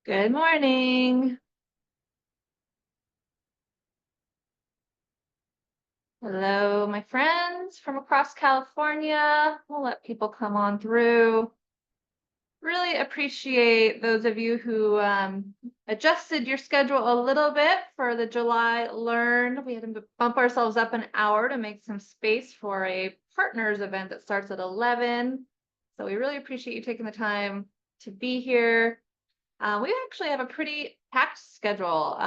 Good morning. Hello, my friends from across California. We'll let people come on through. Really appreciate those of you who adjusted your schedule a little bit for the July Learn. We had to bump ourselves up an hour to make some space for a partners event that starts at 11. So we really appreciate you taking the time to be here. We actually have a pretty packed schedule,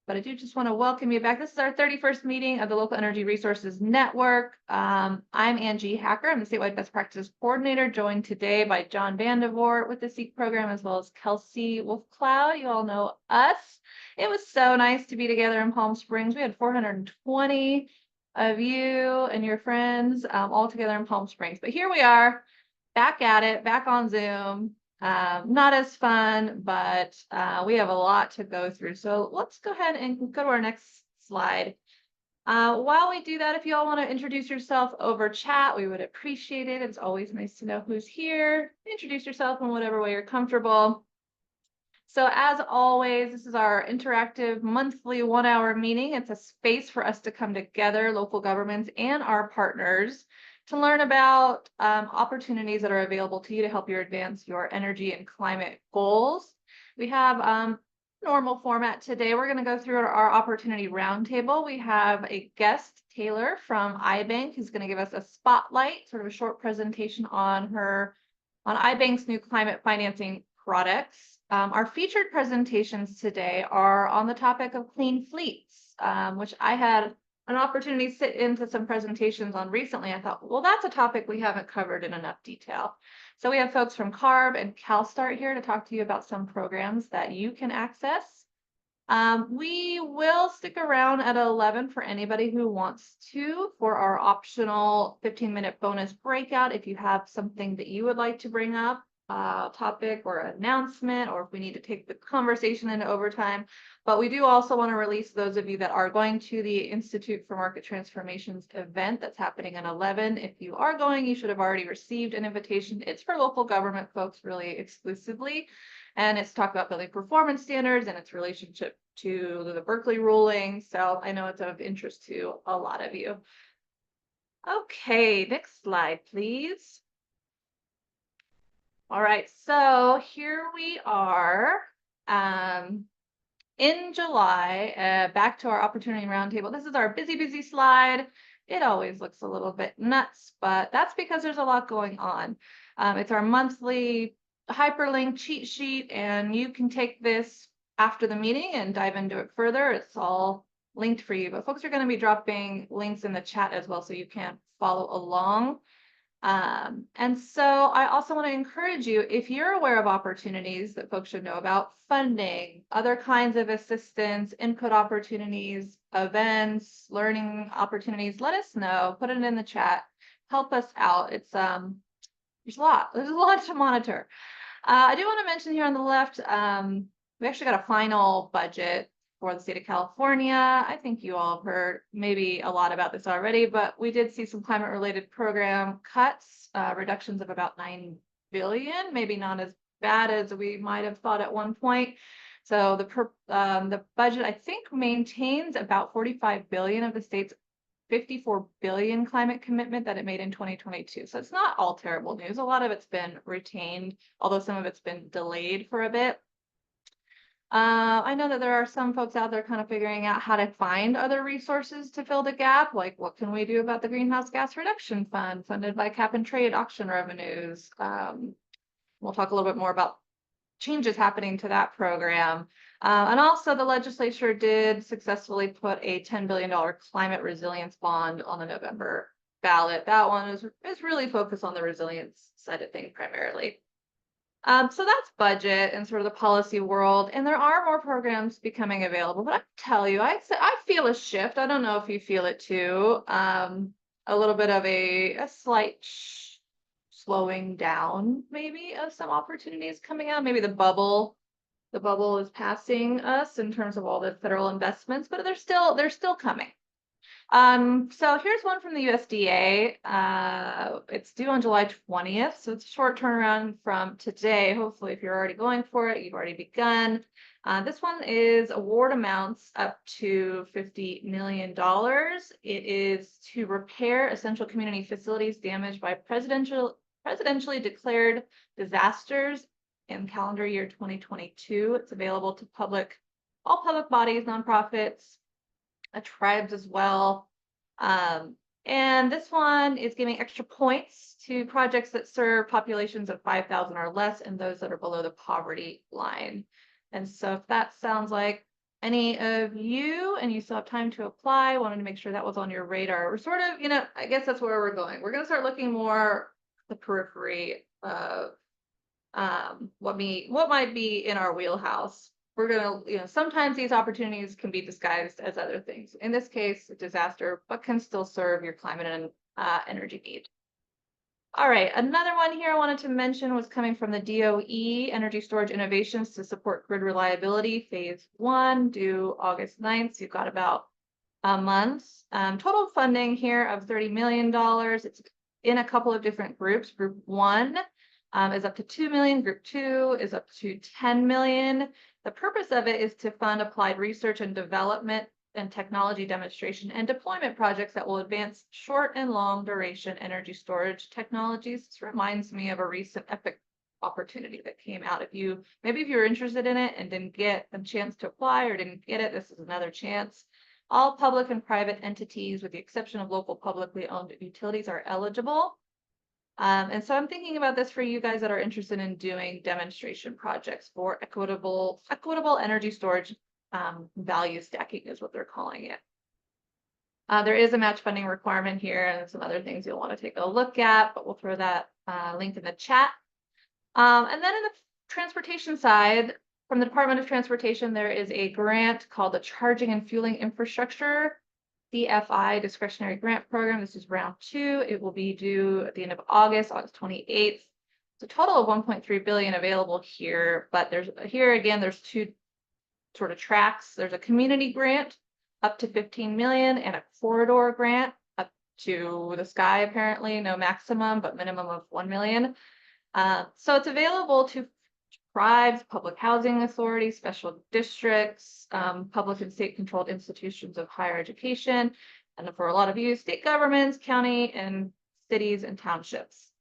but I do just want to welcome you back. This is our 31st meeting of the Local Energy Resources Network. I'm Angie Hacker. I'm the Statewide Best Practices Coordinator, joined today by John Vandevort with the SEEK program, as well as Kelsey Wolfcloud. You all know us. It was so nice to be together in Palm Springs. We had 420 of you and your friends all together in Palm Springs. But here we are, back at it, back on Zoom. Not as fun, but we have a lot to go through. So let's go ahead and go to our next slide. While we do that, if you all want to introduce yourself over chat, we would appreciate it. It's always nice to know who's here. Introduce yourself in whatever way you're comfortable. So as always, this is our interactive monthly 1-hour meeting. It's a space for us to come together, local governments and our partners, to learn about opportunities that are available to you to help you advance your energy and climate goals. We have normal format today. We're going to go through our opportunity roundtable. We have a guest, Taylor from IBank, who's going to give us a spotlight, sort of a short presentation on IBank's new climate financing products. Our featured presentations today are on the topic of clean fleets, which I had an opportunity to sit into some presentations on recently. I thought, well, that's a topic we haven't covered in enough detail. So we have folks from CARB and CalStart here to talk to you about some programs that you can access. We will stick around at 11 for anybody who wants to for our optional 15-minute bonus breakout. If you have something that you would like to bring up, topic or announcement, or if we need to take the conversation into overtime. But we do also want to release those of you that are going to the Institute for Market Transformations event that's happening at 11. If you are going, you should have already received an invitation. It's for local government folks really exclusively, and it's talk about building performance standards and its relationship to the Berkeley ruling. So I know it's of interest to a lot of you. Okay, next slide, please. All right, so here we are in July, back to our opportunity roundtable. This is our busy slide. It always looks a little bit nuts, but that's because there's a lot going on. It's our monthly hyperlink cheat sheet, and you can take this after the meeting and dive into it further. It's all linked for you, but folks are going to be dropping links in the chat as well, so you can follow along. And so I also want to encourage you, if you're aware of opportunities that folks should know about, funding, other kinds of assistance, input opportunities, events, learning opportunities, let us know, put it in the chat, help us out. It's there's a lot to monitor. I do want to mention here on the left, we actually got a final budget for the state of California. I think you all have heard maybe a lot about this already, but we did see some climate related program cuts, reductions of about 9 billion, maybe not as bad as we might have thought at one point. So the budget, I think, maintains about 45 billion of the state's 54 billion climate commitment that it made in 2022. So it's not all terrible news. A lot of it's been retained, although some of it's been delayed for a bit. I know that there are some folks out there kind of figuring out how to find other resources to fill the gap, like what can we do about the Greenhouse Gas Reduction Fund funded by cap and trade auction revenues. We'll talk a little bit more about changes happening to that program. And also the legislature did successfully put a $10 billion climate resilience bond on the November ballot. That one is really focused on the resilience side of things primarily. So that's budget and sort of the policy world, and there are more programs becoming available. But I tell you, I feel a shift. I don't know if you feel it too. A little bit of a slight slowing down, maybe, of some opportunities coming out. Maybe the bubble is passing us in terms of all the federal investments, but they're still coming. So here's one from the USDA. It's due on July 20th, so it's a short turnaround from today. Hopefully, if you're already going for it, you've already begun. This one is award amounts up to $50 million. It is to repair essential community facilities damaged by presidentially declared disasters in calendar year 2022. It's available to all public bodies, nonprofits, tribes as well. And this one is giving extra points to projects that serve populations of 5,000 or less and those that are below the poverty line. And so if that sounds like any of you and you still have time to apply, wanted to make sure that was on your radar. We're sort of, I guess that's where we're going. We're going to start looking more at the periphery of what might be in our wheelhouse. We're going to, sometimes these opportunities can be disguised as other things. In this case, a disaster, but can still serve your climate and energy needs. All right, another one here I wanted to mention was coming from the DOE, Energy Storage Innovations to Support Grid Reliability, Phase 1, due August 9th. So you've got about a month. Total funding here of $30 million. It's in a couple of different groups. Group 1 is up to 2 million. Group 2 is up to 10 million. The purpose of it is to fund applied research and development and technology demonstration and deployment projects that will advance short and long duration energy storage technologies. This reminds me of a recent EPIC opportunity that came out. Maybe if you're interested in it and didn't get a chance to apply or didn't get it, this is another chance. All public and private entities, with the exception of local publicly owned utilities, are eligible. And so I'm thinking about this for you guys that are interested in doing demonstration projects for equitable energy storage. Value stacking is what they're calling it. There is a match funding requirement here and some other things you'll want to take a look at, but we'll throw that link in the chat. And then in the transportation side, from the Department of Transportation, there is a grant called the Charging and Fueling Infrastructure DFI Discretionary Grant Program. This is round 2. It will be due at the end of August 28th. It's a total of $1.3 billion available here, but there's two sort of tracks. There's a community grant up to 15 million and a corridor grant up to the sky, apparently, no maximum, but minimum of 1 million. So it's available to tribes, public housing authorities, special districts, public and state controlled institutions of higher education, and for a lot of you, state governments, county and cities and townships.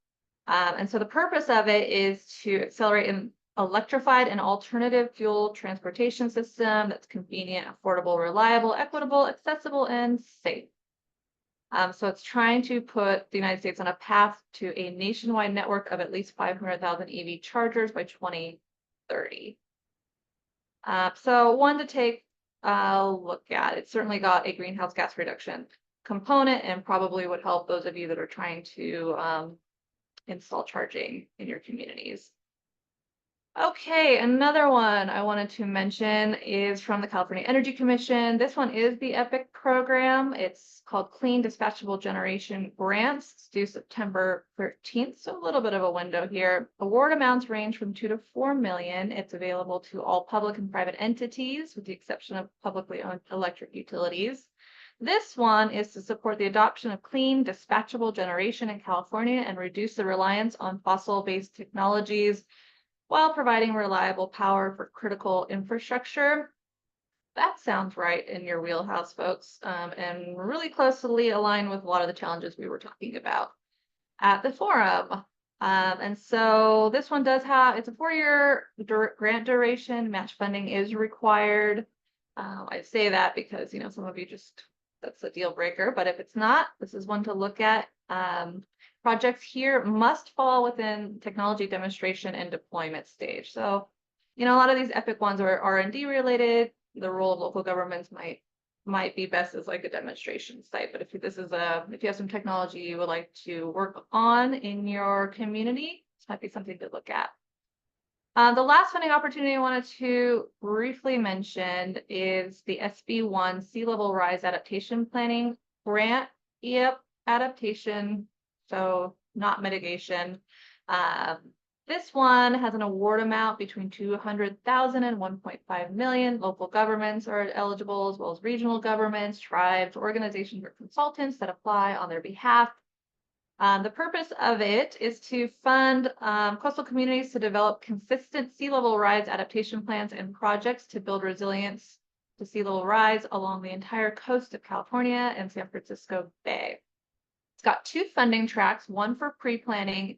And so the purpose of it is to accelerate an electrified and alternative fuel transportation system that's convenient, affordable, reliable, equitable, accessible, and safe. So it's trying to put the United States on a path to a nationwide network of at least 500,000 EV chargers by 2030. So one to take a look at. It's certainly got a greenhouse gas reduction component and probably would help those of you that are trying to install charging in your communities. Okay, another one I wanted to mention is from the California Energy Commission. This one is the EPIC program. It's called Clean Dispatchable Generation Grants. It's due September 13th, so a little bit of a window here. Award amounts range from 2 to 4 million. It's available to all public and private entities, with the exception of publicly owned electric utilities. This one is to support the adoption of clean dispatchable generation in California and reduce the reliance on fossil-based technologies while providing reliable power for critical infrastructure. That sounds right in your wheelhouse, folks, and really closely aligned with a lot of the challenges we were talking about at the forum. And so this one does have, it's a 4-year grant duration. Match funding is required. I say that because, some of you that's a deal breaker, but if it's not, this is one to look at. Projects here must fall within technology demonstration and deployment stage. So, a lot of these EPIC ones are R&D related. The role of local governments might be best as like a demonstration site. But if you have some technology you would like to work on in your community, this might be something to look at. The last funding opportunity I wanted to briefly mention is the SB1 Sea Level Rise Adaptation Planning Grant. Yep, adaptation. So not mitigation. This one has an award amount between 200,000 and 1.5 million. Local governments are eligible, as well as regional governments, tribes, organizations, or consultants that apply on their behalf. The purpose of it is to fund coastal communities to develop consistent sea level rise adaptation plans and projects to build resilience to sea level rise along the entire coast of California and San Francisco Bay. It's got 2 funding tracks, one for pre-planning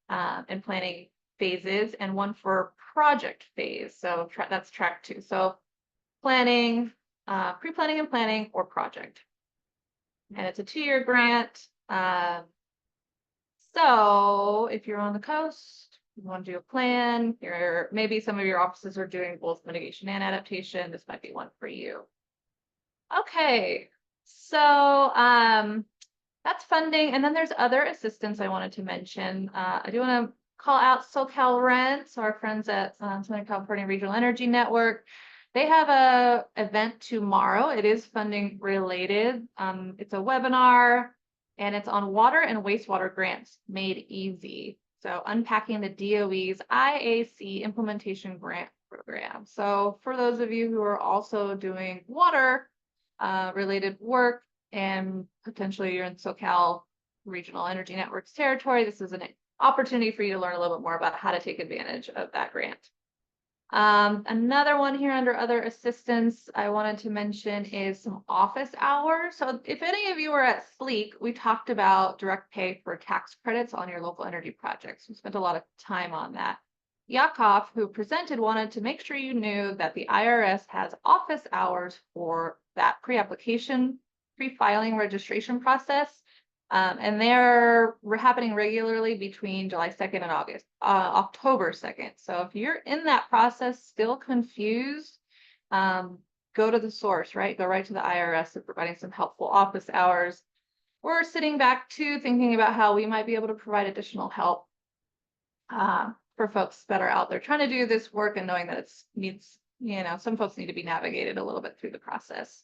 and planning phases and one for project phase. So that's track 2. So planning, pre-planning and planning, or project. And it's a 2-year grant. So if you're on the coast, you want to do a plan, maybe some of your offices are doing both mitigation and adaptation, this might be one for you. Okay, so that's funding. And then there's other assistance I wanted to mention. I do want to call out LERN, so our friends at Southern California Regional Energy Network. They have a event tomorrow. It is funding related. It's a webinar, and it's on water and wastewater grants made easy. So unpacking the DOE's IAC implementation grant program. So for those of you who are also doing water related work, and potentially you're in SoCal Regional Energy Networks territory, this is an opportunity for you to learn a little bit more about how to take advantage of that grant. Another one here under other assistance I wanted to mention is some office hours. So if any of you were at SLEEK, we talked about direct pay for tax credits on your local energy projects. We spent a lot of time on that. Yakov, who presented, wanted to make sure you knew that the IRS has office hours for that pre-application, pre-filing registration process. And they're happening regularly between July 2nd and October 2nd. So if you're in that process still confused, go to the source, right? Go right to the IRS. They're providing some helpful office hours. We're sitting back too, thinking about how we might be able to provide additional help for folks that are out there trying to do this work and knowing that some folks need to be navigated a little bit through the process.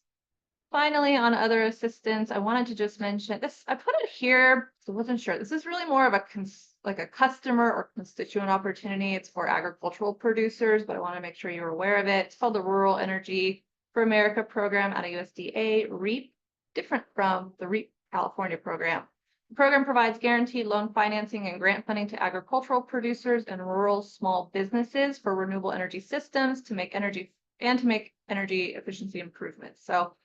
Finally, on other assistance, I wanted to just mention this. I put it here, so I wasn't sure. This is really more of a customer or constituent opportunity. It's for agricultural producers, but I want to make sure you're aware of it. It's called the Rural Energy for America program out of USDA, REAP, different from the REAP California program. The program provides guaranteed loan financing and grant funding to agricultural producers and rural small businesses for renewable energy systems to make energy efficiency improvements. So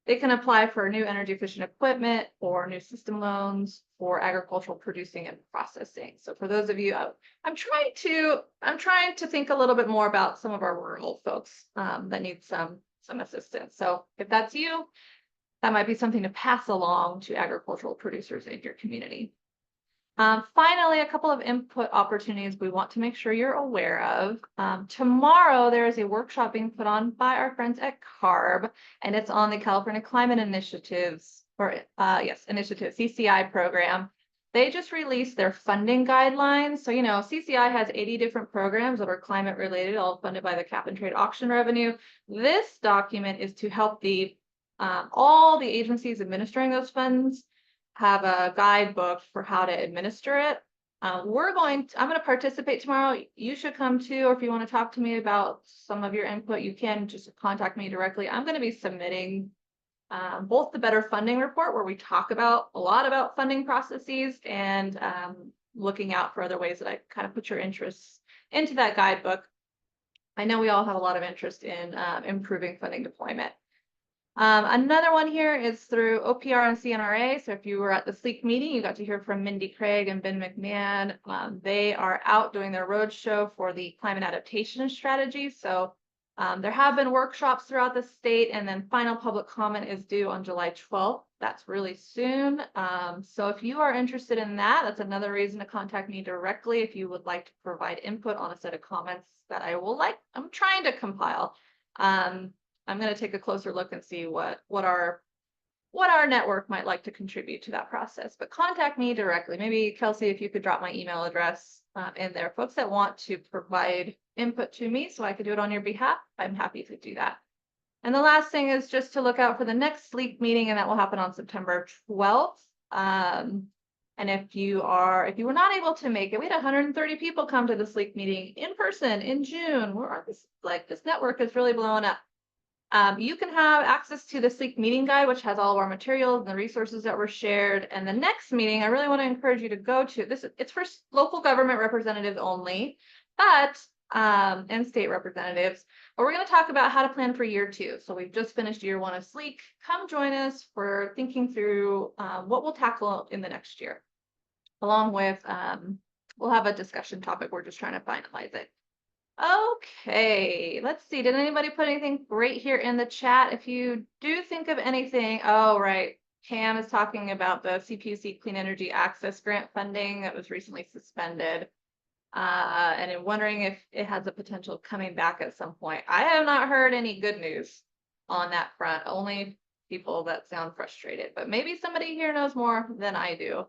they can apply for new energy efficient equipment or new system loans for agricultural producing and processing. So for those of you, I'm trying to think a little bit more about some of our rural folks that need some assistance. So if that's you, that might be something to pass along to agricultural producers in your community. Finally, a couple of input opportunities we want to make sure you're aware of. Tomorrow, there is a workshop being put on by our friends at CARB, and it's on the California Climate Initiative, CCI program. They just released their funding guidelines. So, CCI has 80 different programs that are climate related, all funded by the cap and trade auction revenue. This document is to help all the agencies administering those funds have a guidebook for how to administer it. I'm going to participate tomorrow. You should come too, or if you want to talk to me about some of your input, you can just contact me directly. I'm going to be submitting both the Better Funding Report, where we talk a lot about funding processes, and looking out for other ways that I kind of put your interests into that guidebook. I know we all have a lot of interest in improving funding deployment. Another one here is through OPR and CNRA. So if you were at the SLEEK meeting, you got to hear from Mindy Craig and Ben McMahon. They are out doing their roadshow for the climate adaptation strategy. So there have been workshops throughout the state, and then final public comment is due on July 12th. That's really soon. So if you are interested in that, that's another reason to contact me directly if you would like to provide input on a set of comments that I'm trying to compile. I'm going to take a closer look and see what our network might like to contribute to that process. But contact me directly. Maybe Kelsey, if you could drop my email address in there. Folks that want to provide input to me so I could do it on your behalf, I'm happy to do that. And the last thing is just to look out for the next SLEEK meeting, and that will happen on September 12th. And if you were not able to make it, we had 130 people come to the SLEEK meeting in person in June. This network is really blowing up. You can have access to the SLEEK meeting guide, which has all of our materials and the resources that were shared. And the next meeting, I really want to encourage you to go to. It's for local government representatives only, but and state representatives. But we're going to talk about how to plan for year 2. So we've just finished year 1 of SLEEK. Come join us for thinking through what we'll tackle in the next year. Along with, we'll have a discussion topic. We're just trying to finalize it. Okay, let's see. Did anybody put anything great here in the chat? If you do think of anything, oh, right. Pam is talking about the CPUC Clean Energy Access Grant funding that was recently suspended. And I'm wondering if it has the potential of coming back at some point. I have not heard any good news on that front, only people that sound frustrated, but maybe somebody here knows more than I do.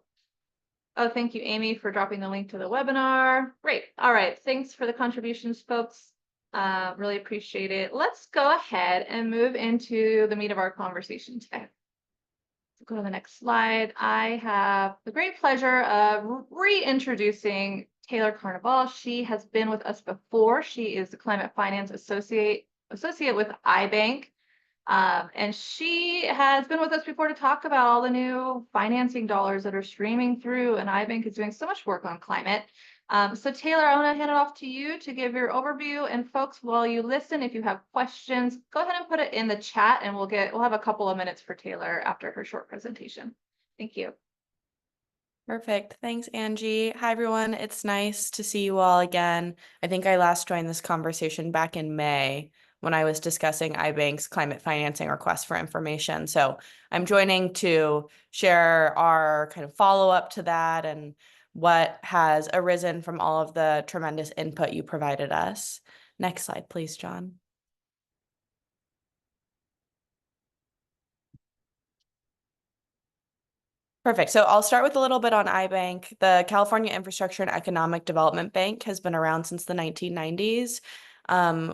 Oh, thank you, Amy, for dropping the link to the webinar. Great. All right. Thanks for the contributions, folks. Really appreciate it. Let's go ahead and move into the meat of our conversation today. Go to the next slide. I have the great pleasure of reintroducing Taylor Carnevale. She has been with us before. She is the Climate Finance Associate with IBank. And she has been with us before to talk about all the new financing dollars that are streaming through, and IBank is doing so much work on climate. So Taylor, I want to hand it off to you to give your overview, and folks, while you listen, if you have questions, go ahead and put it in the chat, and we'll have a couple of minutes for Taylor after her short presentation. Thank you. Perfect. Thanks, Angie. Hi, everyone. It's nice to see you all again. I think I last joined this conversation back in May when I was discussing IBank's climate financing request for information. So I'm joining to share our kind of follow-up to that and what has arisen from all of the tremendous input you provided us. Next slide, please, John. Perfect. So I'll start with a little bit on IBank. The California Infrastructure and Economic Development Bank has been around since the 1990s.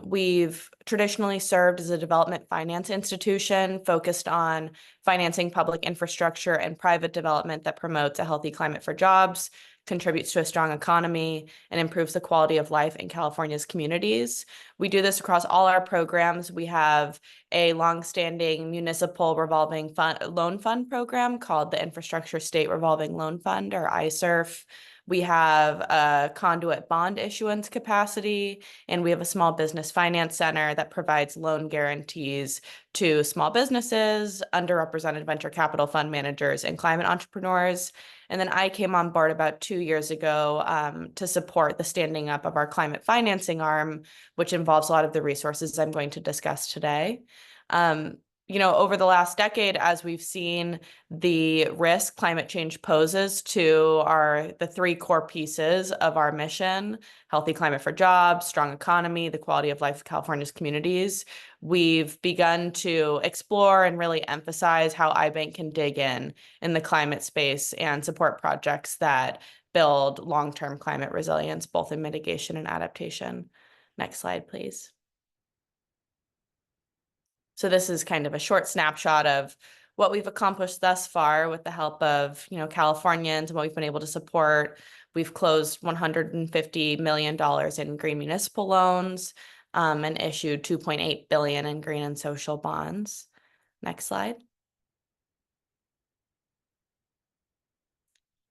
We've traditionally served as a development finance institution focused on financing public infrastructure and private development that promotes a healthy climate for jobs, contributes to a strong economy, and improves the quality of life in California's communities. We do this across all our programs. We have a longstanding municipal revolving loan fund program called the Infrastructure State Revolving Loan Fund, or ISERF. We have a conduit bond issuance capacity, and we have a small business finance center that provides loan guarantees to small businesses, underrepresented venture capital fund managers, and climate entrepreneurs. And then I came on board about 2 years ago to support the standing up of our climate financing arm, which involves a lot of the resources I'm going to discuss today. Over the last decade, as we've seen the risk climate change poses to the 3 core pieces of our mission, healthy climate for jobs, strong economy, the quality of life of California's communities, we've begun to explore and really emphasize how IBank can dig in the climate space and support projects that build long-term climate resilience, both in mitigation and adaptation. Next slide, please. So this is kind of a short snapshot of what we've accomplished thus far with the help of, Californians and what we've been able to support. We've closed $150 million in green municipal loans and issued $2.8 billion in green and social bonds. Next slide.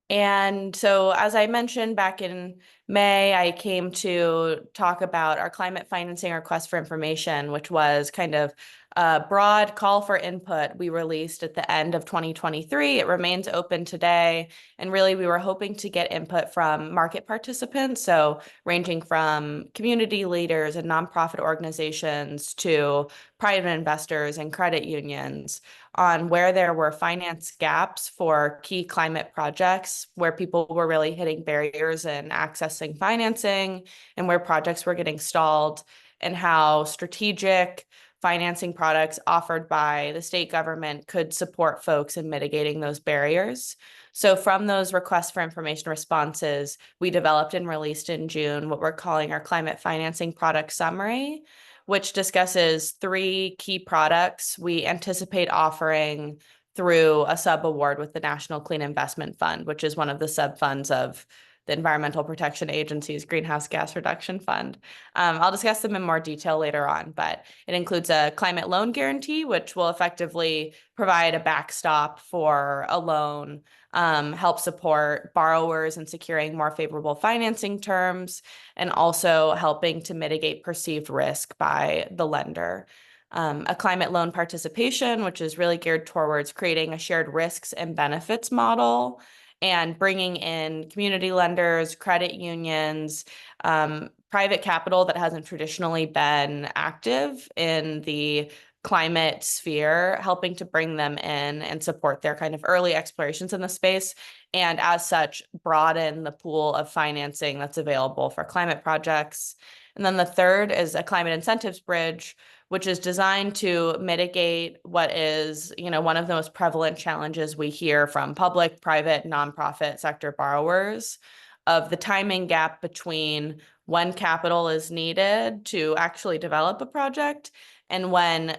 And so, as I mentioned back in May, I came to talk about our climate financing request for information, which was kind of a broad call for input we released at the end of 2023. It remains open today. And really, we were hoping to get input from market participants, so ranging from community leaders and nonprofit organizations to private investors and credit unions on where there were finance gaps for key climate projects, where people were really hitting barriers in accessing financing, and where projects were getting stalled, and how strategic financing products offered by the state government could support folks in mitigating those barriers. So from those requests for information responses, we developed and released in June what we're calling our climate financing product summary, which discusses 3 key products we anticipate offering through a sub-award with the National Clean Investment Fund, which is one of the sub-funds of the Environmental Protection Agency's Greenhouse Gas Reduction Fund. I'll discuss them in more detail later on, but it includes a climate loan guarantee, which will effectively provide a backstop for a loan, help support borrowers in securing more favorable financing terms, and also helping to mitigate perceived risk by the lender. A climate loan participation, which is really geared towards creating a shared risks and benefits model and bringing in community lenders, credit unions, private capital that hasn't traditionally been active in the climate sphere, helping to bring them in and support their kind of early explorations in the space, and as such, broaden the pool of financing that's available for climate projects. And then the third is a climate incentives bridge, which is designed to mitigate what is, one of the most prevalent challenges we hear from public, private, nonprofit sector borrowers of the timing gap between when capital is needed to actually develop a project and when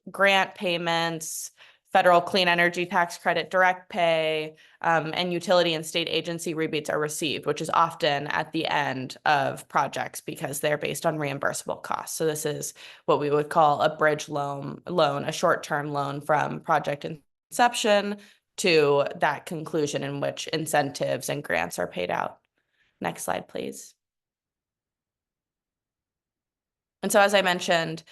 grant payments, federal clean energy tax credit direct pay, and utility and state agency rebates are received, which is often at the end of projects because they're based on reimbursable costs. So this is what we would call a bridge loan, a short-term loan from project inception to that conclusion in which incentives and grants are paid out. Next slide, please. And so, as I mentioned,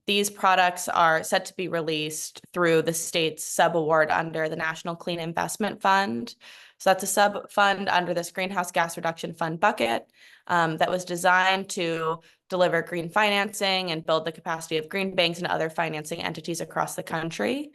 these products are set to be released through the state's sub-award under the National Clean Investment Fund. So that's a sub-fund under this Greenhouse Gas Reduction Fund bucket that was designed to deliver green financing and build the capacity of green banks and other financing entities across the country.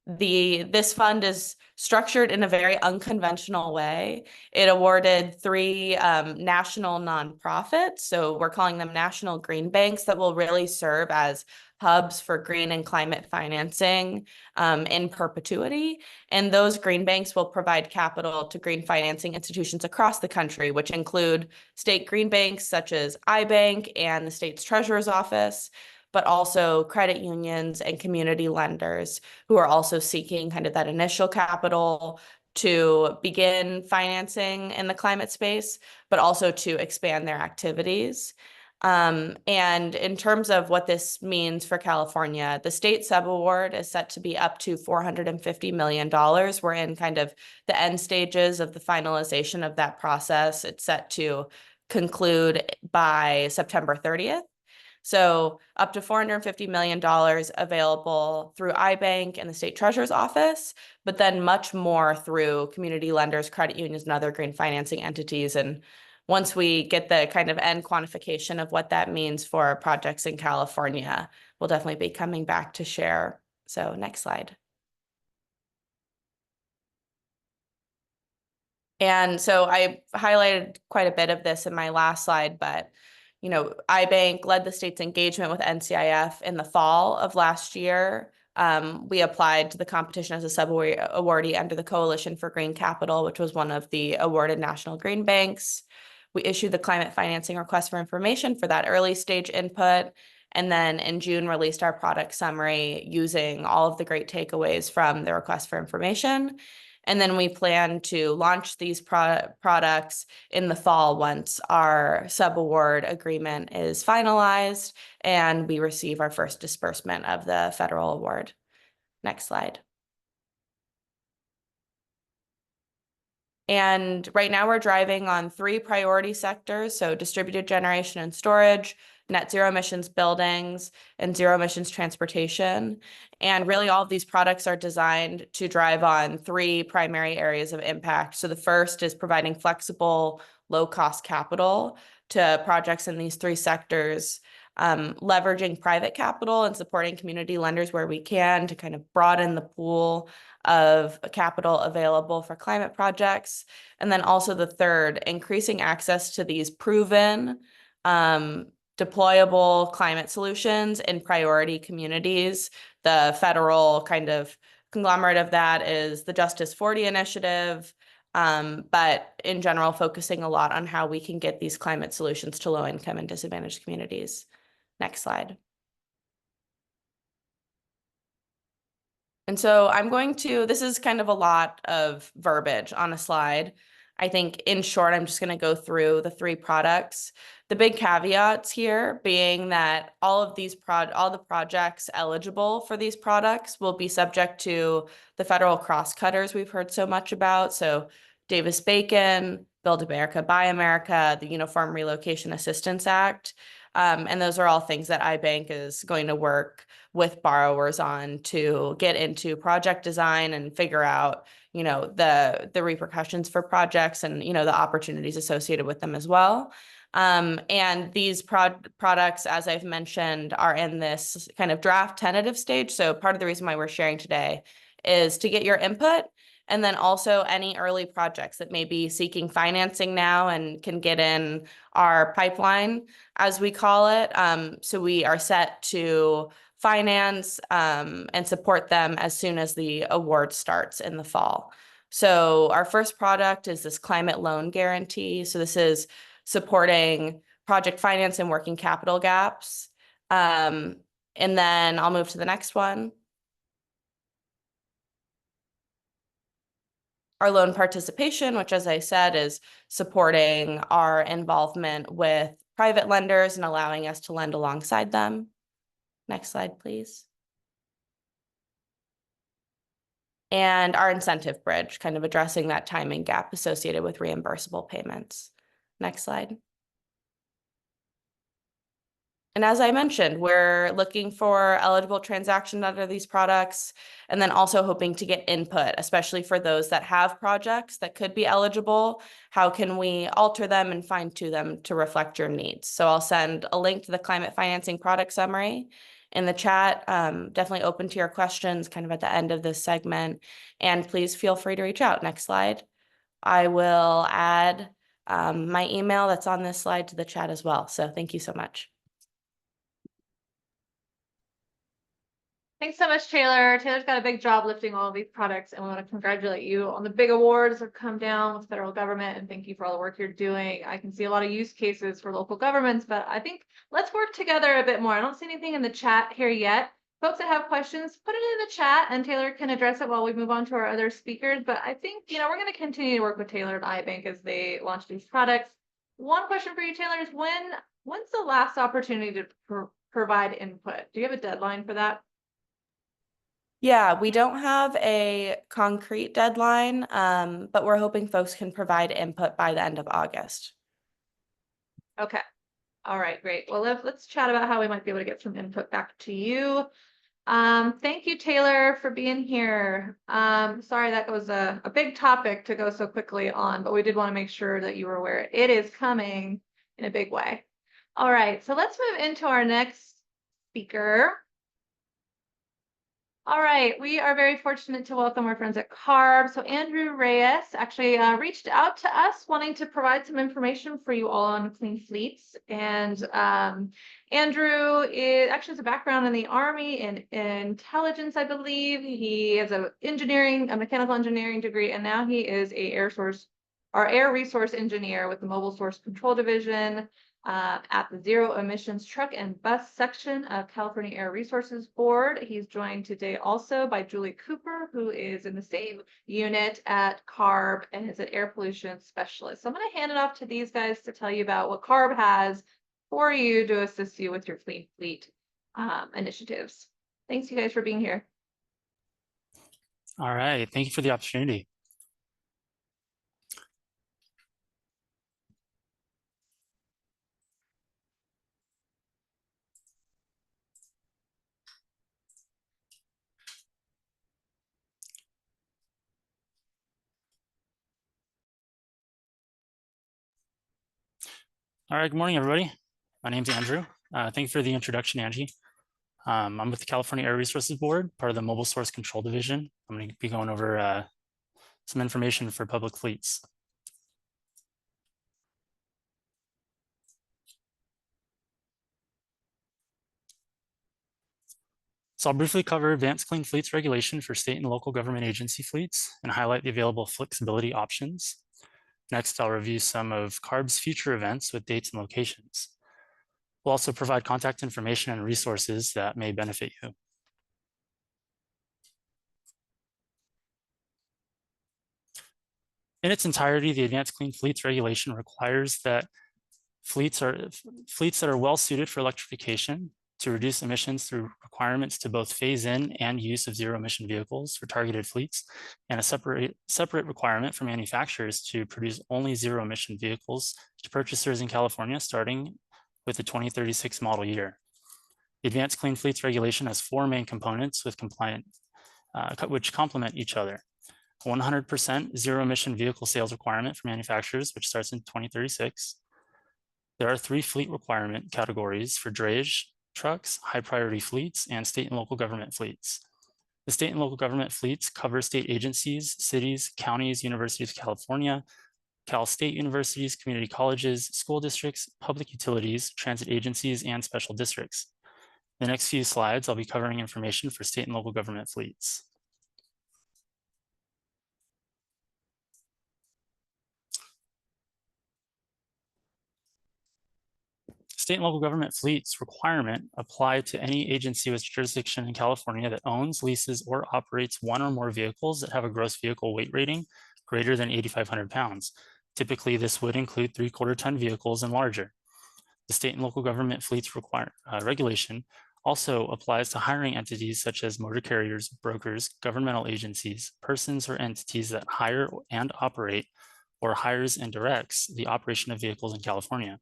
This fund is structured in a very unconventional way. It awarded 3 national nonprofits, so we're calling them national green banks, that will really serve as hubs for green and climate financing in perpetuity. And those green banks will provide capital to green financing institutions across the country, which include state green banks such as IBank and the state's treasurer's office, but also credit unions and community lenders who are also seeking kind of that initial capital to begin financing in the climate space, but also to expand their activities. And in terms of what this means for California, the state subaward is set to be up to $450 million. We're in kind of the end stages of the finalization of that process. It's set to conclude by September 30th. So up to $450 million available through IBank and the state treasurer's office, but then much more through community lenders, credit unions, and other green financing entities. And once we get the kind of end quantification of what that means for projects in California, we'll definitely be coming back to share. So next slide. And so I highlighted quite a bit of this in my last slide, but IBank led the state's engagement with NCIF in the fall of last year. We applied to the competition as a sub-awardee under the Coalition for Green Capital, which was one of the awarded national green banks. We issued the climate financing request for information for that early stage input, and then in June released our product summary using all of the great takeaways from the request for information. And then we plan to launch these products in the fall once our subaward agreement is finalized and we receive our first disbursement of the federal award. Next slide. And right now we're driving on 3 priority sectors, so distributed generation and storage, net zero emissions buildings, and zero emissions transportation. And really all of these products are designed to drive on 3 primary areas of impact. So the first is providing flexible, low-cost capital to projects in these 3 sectors, leveraging private capital and supporting community lenders where we can to kind of broaden the pool of capital available for climate projects. And then also the third, increasing access to these proven, deployable climate solutions in priority communities. The federal kind of conglomerate of that is the Justice 40 initiative, but in general, focusing a lot on how we can get these climate solutions to low-income and disadvantaged communities. Next slide. And so this is kind of a lot of verbiage on a slide. I think in short, I'm just going to go through the three products. The big caveats here being that all the projects eligible for these products will be subject to the federal crosscutters we've heard so much about. So Davis-Bacon, Build America, Buy America, the Uniform Relocation Assistance Act. And those are all things that IBank is going to work with borrowers on to get into project design and figure out, the repercussions for projects and, the opportunities associated with them as well. And these products, as I've mentioned, are in this kind of draft tentative stage. So part of the reason why we're sharing today is to get your input, and then also any early projects that may be seeking financing now and can get in our pipeline, as we call it. So we are set to finance and support them as soon as the award starts in the fall. So our first product is this climate loan guarantee. So this is supporting project finance and working capital gaps. And then I'll move to the next one. Our loan participation, which, as I said, is supporting our involvement with private lenders and allowing us to lend alongside them. Next slide, please. And our incentive bridge, kind of addressing that timing gap associated with reimbursable payments. Next slide. And as I mentioned, we're looking for eligible transactions under these products, and then also hoping to get input, especially for those that have projects that could be eligible. How can we alter them and fine-tune them to reflect your needs? So I'll send a link to the climate financing product summary in the chat. Definitely open to your questions kind of at the end of this segment, and please feel free to reach out. Next slide. I will add my email that's on this slide to the chat as well. So thank you so much. Thanks so much, Taylor. Taylor's got a big job lifting all of these products, and we want to congratulate you on the big awards that come down with federal government, and thank you for all the work you're doing. I can see a lot of use cases for local governments, but I think let's work together a bit more. I don't see anything in the chat here yet. Folks that have questions, put it in the chat, and Taylor can address it while we move on to our other speakers. But I think, we're going to continue to work with Taylor and IBank as they launch these products. One question for you, Taylor, is when's the last opportunity to provide input? Do you have a deadline for that? Yeah, we don't have a concrete deadline, but we're hoping folks can provide input by the end of August. Okay. All right, great. Well, let's chat about how we might be able to get some input back to you. Thank you, Taylor, for being here. Sorry that was a big topic to go so quickly on, but we did want to make sure that you were aware it is coming in a big way. All right, so let's move into our next speaker. All right, we are very fortunate to welcome our friends at CARB. So Andrew Reyes actually reached out to us wanting to provide some information for you all on clean fleets. And Andrew actually has a background in the Army in intelligence, I believe. He has a mechanical engineering degree, and now he is our air resource engineer with the Mobile Source Control Division at the Zero Emissions Truck and Bus section of California Air Resources Board. He's joined today also by Julie Cooper, who is in the same unit at CARB and is an air pollution specialist. So I'm going to hand it off to these guys to tell you about what CARB has for you to assist you with your clean fleet initiatives. Thanks, you guys, for being here. All right, thank you for the opportunity. All right, good morning, everybody. My name's Andrew. Thank you for the introduction, Angie. I'm with the California Air Resources Board, part of the Mobile Source Control Division. I'm going to be going over some information for public fleets. So I'll briefly cover advanced clean fleets regulation for state and local government agency fleets and highlight the available flexibility options. Next, I'll review some of CARB's future events with dates and locations. We'll also provide contact information and resources that may benefit you. In its entirety, the Advanced Clean Fleets regulation requires that fleets that are well suited for electrification to reduce emissions through requirements to both phase in and use of zero emission vehicles for targeted fleets, and a separate requirement for manufacturers to produce only zero emission vehicles to purchasers in California starting with the 2036 model year. The Advanced Clean Fleets regulation has four main components which complement each other. 100% zero emission vehicle sales requirement for manufacturers, which starts in 2036. There are three fleet requirement categories for drayage trucks, high priority fleets, and state and local government fleets. The state and local government fleets cover state agencies, cities, counties, universities of California, Cal State universities, community colleges, school districts, public utilities, transit agencies, and special districts. In the next few slides, I'll be covering information for state and local government fleets. State and local government fleets requirement apply to any agency with jurisdiction in California that owns, leases, or operates one or more vehicles that have a gross vehicle weight rating greater than 8,500 pounds. Typically, this would include 3/4 ton vehicles and larger. The state and local government fleets regulation also applies to hiring entities such as motor carriers, brokers, governmental agencies, persons or entities that hire and operate or hires and directs the operation of vehicles in California.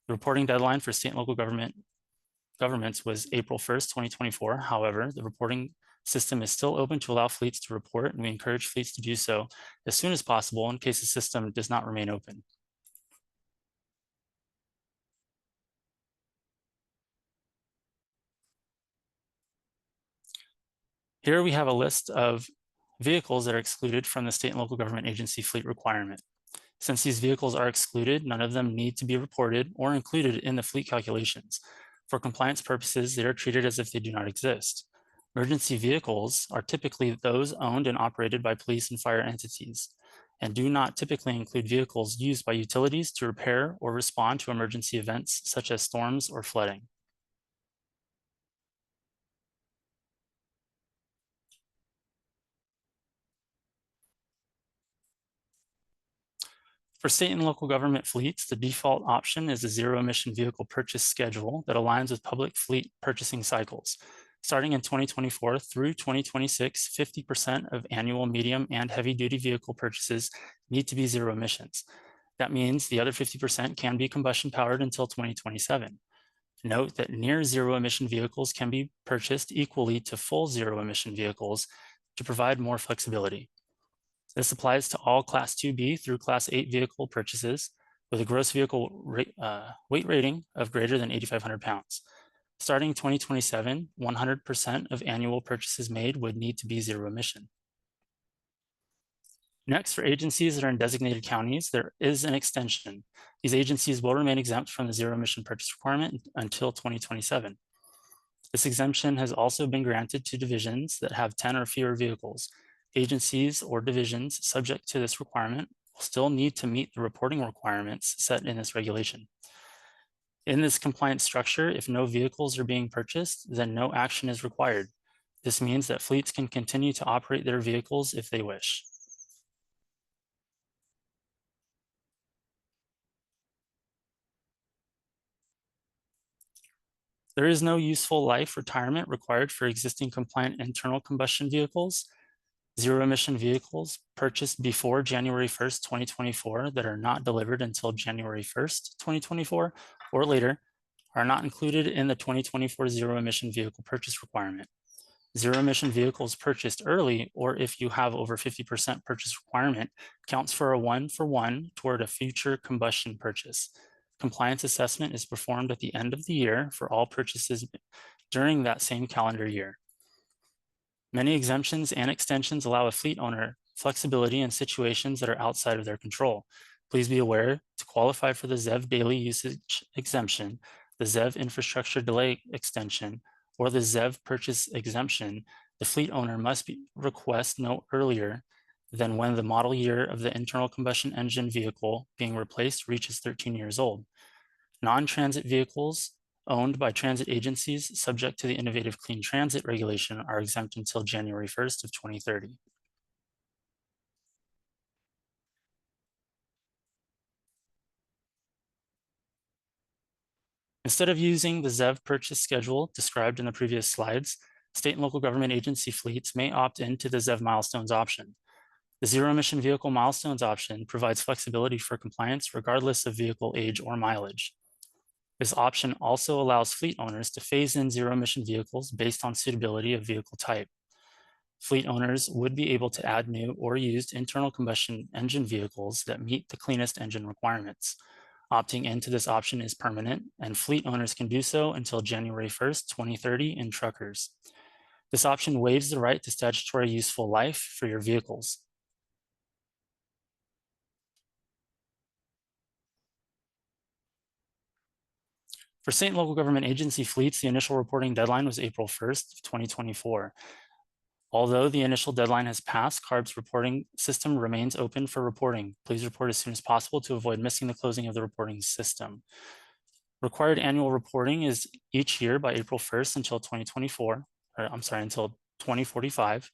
The reporting deadline for state and local governments was April 1st, 2024. However, the reporting system is still open to allow fleets to report, and we encourage fleets to do so as soon as possible in case the system does not remain open. Here we have a list of vehicles that are excluded from the state and local government agency fleet requirement. Since these vehicles are excluded, none of them need to be reported or included in the fleet calculations. For compliance purposes, they are treated as if they do not exist. Emergency vehicles are typically those owned and operated by police and fire entities, and do not typically include vehicles used by utilities to repair or respond to emergency events such as storms or flooding. For state and local government fleets, the default option is a zero emission vehicle purchase schedule that aligns with public fleet purchasing cycles. Starting in 2024 through 2026, 50% of annual medium and heavy duty vehicle purchases need to be zero emissions. That means the other 50% can be combustion powered until 2027. Note that near zero emission vehicles can be purchased equally to full zero emission vehicles to provide more flexibility. This applies to all Class 2B through Class 8 vehicle purchases with a gross vehicle weight rating of greater than 8,500 pounds. Starting 2027, 100% of annual purchases made would need to be zero emission. Next, for agencies that are in designated counties, there is an extension. These agencies will remain exempt from the zero emission purchase requirement until 2027. This exemption has also been granted to divisions that have 10 or fewer vehicles. Agencies or divisions subject to this requirement will still need to meet the reporting requirements set in this regulation. In this compliance structure, if no vehicles are being purchased, then no action is required. This means that fleets can continue to operate their vehicles if they wish. There is no useful life retirement required for existing compliant internal combustion vehicles. Zero emission vehicles purchased before January 1st, 2024 that are not delivered until January 1st, 2024 or later are not included in the 2024 zero emission vehicle purchase requirement. Zero emission vehicles purchased early, or if you have over 50% purchase requirement, counts for a 1-for-1 toward a future combustion purchase. Compliance assessment is performed at the end of the year for all purchases during that same calendar year. Many exemptions and extensions allow a fleet owner flexibility in situations that are outside of their control. Please be aware to qualify for the ZEV daily usage exemption, the ZEV infrastructure delay extension, or the ZEV purchase exemption, the fleet owner must request no earlier than when the model year of the internal combustion engine vehicle being replaced reaches 13 years old. Non-transit vehicles owned by transit agencies subject to the Innovative Clean Transit regulation are exempt until January 1st of 2030. Instead of using the ZEV purchase schedule described in the previous slides, state and local government agency fleets may opt into the ZEV milestones option. The zero emission vehicle milestones option provides flexibility for compliance regardless of vehicle age or mileage. This option also allows fleet owners to phase in zero emission vehicles based on suitability of vehicle type. Fleet owners would be able to add new or used internal combustion engine vehicles that meet the cleanest engine requirements. Opting into this option is permanent, and fleet owners can do so until January 1st, 2030 in truckers. This option waives the right to statutory useful life for your vehicles. For state and local government agency fleets, the initial reporting deadline was April 1st, 2024. Although the initial deadline has passed, CARB's reporting system remains open for reporting. Please report as soon as possible to avoid missing the closing of the reporting system. Required annual reporting is each year by April 1st until 2045.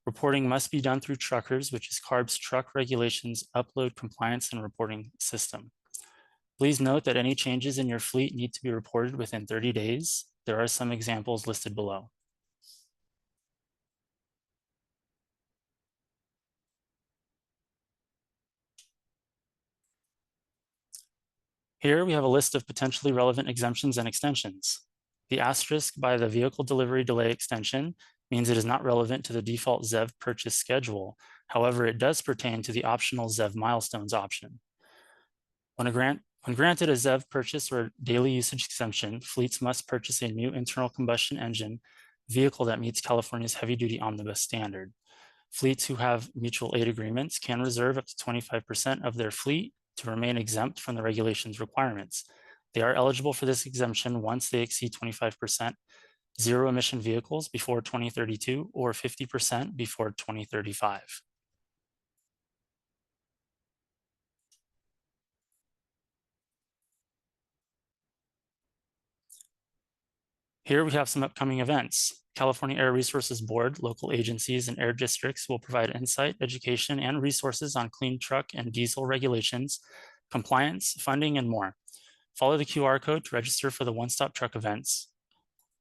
Reporting must be done through Truckers, which is CARB's truck regulations upload compliance and reporting system. Please note that any changes in your fleet need to be reported within 30 days. There are some examples listed below. Here we have a list of potentially relevant exemptions and extensions. The asterisk by the vehicle delivery delay extension means it is not relevant to the default ZEV purchase schedule. However, it does pertain to the optional ZEV milestones option. When granted a ZEV purchase or daily usage exemption, fleets must purchase a new internal combustion engine vehicle that meets California's heavy-duty omnibus standard. Fleets who have mutual aid agreements can reserve up to 25% of their fleet to remain exempt from the regulations requirements. They are eligible for this exemption once they exceed 25% zero emission vehicles before 2032 or 50% before 2035. Here we have some upcoming events. California Air Resources Board, local agencies, and air districts will provide insight, education, and resources on clean truck and diesel regulations, compliance, funding, and more. Follow the QR code to register for the one-stop truck events.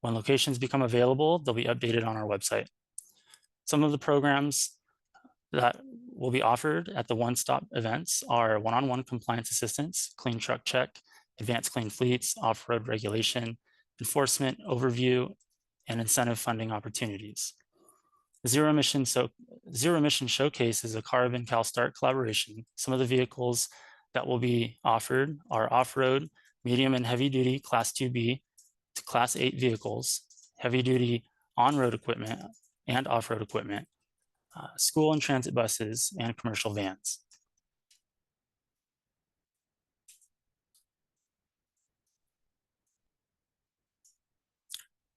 When locations become available, they'll be updated on our website. Some of the programs that will be offered at the one-stop events are one-on-one compliance assistance, clean truck check, advanced clean fleets, off-road regulation, enforcement, overview, and incentive funding opportunities. The Zero Emission Showcase is a CARB and CalStart collaboration. Some of the vehicles that will be offered are off-road, medium and heavy-duty Class 2B to Class 8 vehicles, heavy-duty on-road equipment and off-road equipment, school and transit buses, and commercial vans.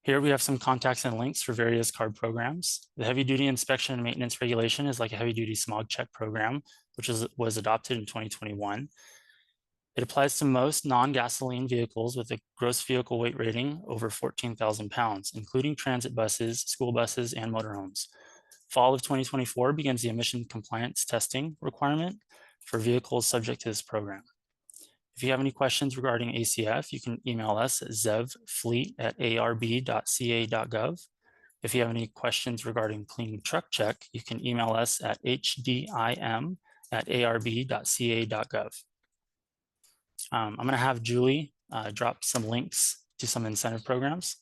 Here we have some contacts and links for various CARB programs. The heavy duty inspection and maintenance regulation is like a heavy duty smog check program, which was adopted in 2021. It applies to most non-gasoline vehicles with a gross vehicle weight rating over 14,000 pounds, including transit buses, school buses, and motorhomes. Fall of 2024 begins the emission compliance testing requirement for vehicles subject to this program. If you have any questions regarding ACF, you can email us at zevfleet@arb.ca.gov. If you have any questions regarding clean truck check, you can email us at hdim@arb.ca.gov. I'm going to have Julie drop some links to some incentive programs.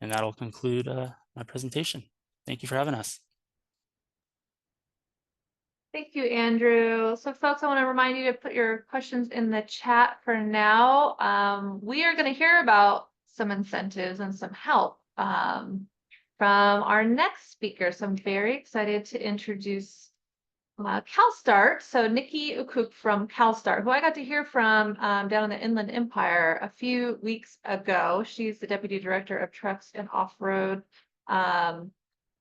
And that'll conclude my presentation. Thank you for having us. Thank you, Andrew. So folks, I want to remind you to put your questions in the chat for now. We are going to hear about some incentives and some help from our next speaker. So I'm very excited to introduce CalStart. So Niki Okuk from CalStart, who I got to hear from down in the Inland Empire a few weeks ago. She's the Deputy Director of Trucks and Off-Road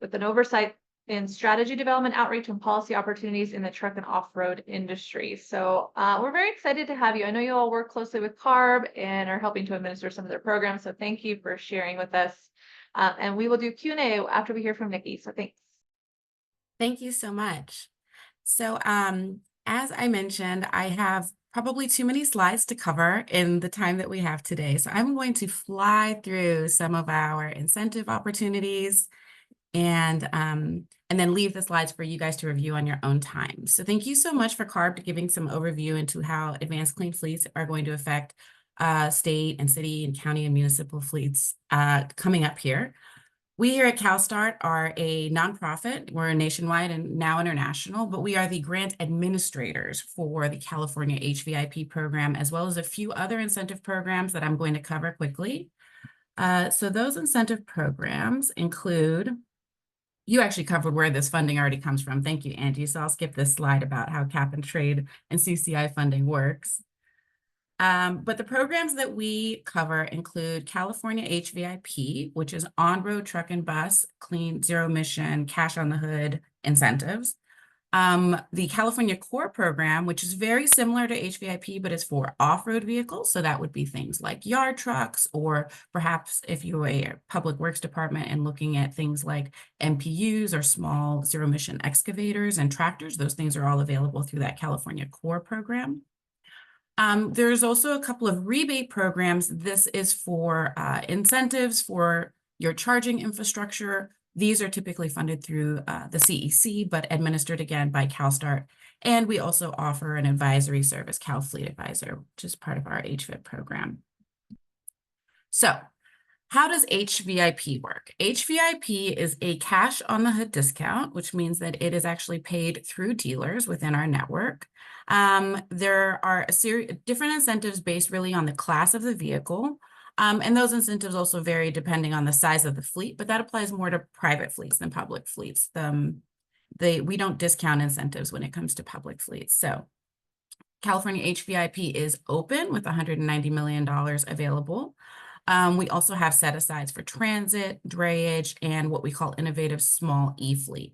with an oversight in strategy development, outreach, and policy opportunities in the truck and off-road industry. So we're very excited to have you. I know you all work closely with CARB and are helping to administer some of their programs. So thank you for sharing with us. And we will do Q&A after we hear from Niki. So thanks. Thank you so much. So as I mentioned, I have probably too many slides to cover in the time that we have today. So I'm going to fly through some of our incentive opportunities and then leave the slides for you guys to review on your own time. So thank you so much for CARB to giving some overview into how advanced clean fleets are going to affect state and city and county and municipal fleets coming up here. We here at CalStart are a nonprofit. We're nationwide and now international, but we are the grant administrators for the California HVIP program, as well as a few other incentive programs that I'm going to cover quickly. So those incentive programs include, you actually covered where this funding already comes from. Thank you, Angie. So I'll skip this slide about how cap and trade and CCI funding works. But the programs that we cover include California HVIP, which is on-road truck and bus, clean, zero emission, cash on the hood incentives. The California Core program, which is very similar to HVIP, but it's for off-road vehicles. So that would be things like yard trucks, or perhaps if you're a public works department and looking at things like MPUs or small zero emission excavators and tractors, those things are all available through that California Core program. There's also a couple of rebate programs. This is for incentives for your charging infrastructure. These are typically funded through the CEC, but administered again by CalStart. And we also offer an advisory service, Cal Fleet Advisor, which is part of our HVIP program. So how does HVIP work? HVIP is a cash on the hood discount, which means that it is actually paid through dealers within our network. There are a series of different incentives based really on the class of the vehicle. And those incentives also vary depending on the size of the fleet, but that applies more to private fleets than public fleets. We don't discount incentives when it comes to public fleets. So California HVIP is open with $190 million available. We also have set-asides for transit, drayage, and what we call innovative small e-fleet.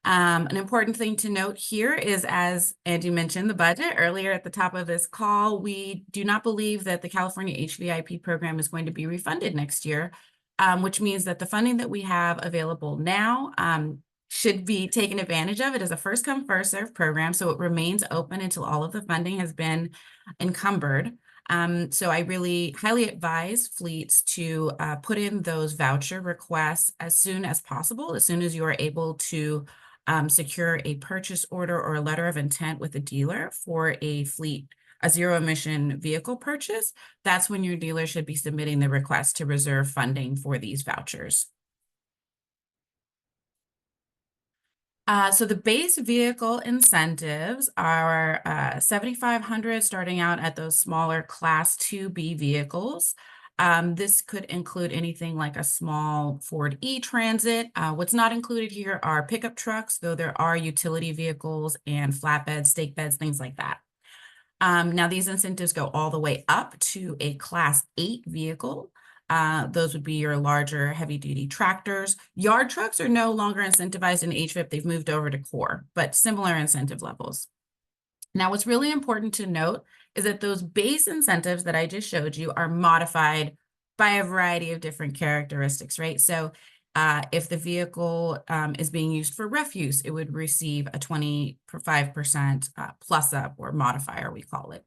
An important thing to note here is, as Andy mentioned, the budget earlier at the top of this call, we do not believe that the California HVIP program is going to be refunded next year, which means that the funding that we have available now should be taken advantage of. It is a first come, first served program, so it remains open until all of the funding has been encumbered. So I really highly advise fleets to put in those voucher requests as soon as possible, as soon as you are able to secure a purchase order or a letter of intent with a dealer for a zero emission vehicle purchase. That's when your dealer should be submitting the request to reserve funding for these vouchers. So the base vehicle incentives are $7,500 starting out at those smaller Class 2B vehicles. This could include anything like a small Ford E-Transit. What's not included here are pickup trucks, though there are utility vehicles and flatbeds, stake beds, things like that. Now, these incentives go all the way up to a Class 8 vehicle. Those would be your larger heavy-duty tractors. Yard trucks are no longer incentivized in HVIP. They've moved over to core, but similar incentive levels. Now, what's really important to note is that those base incentives that I just showed you are modified by a variety of different characteristics, right? So if the vehicle is being used for refuse, it would receive a 25% plus up, or modifier, we call it.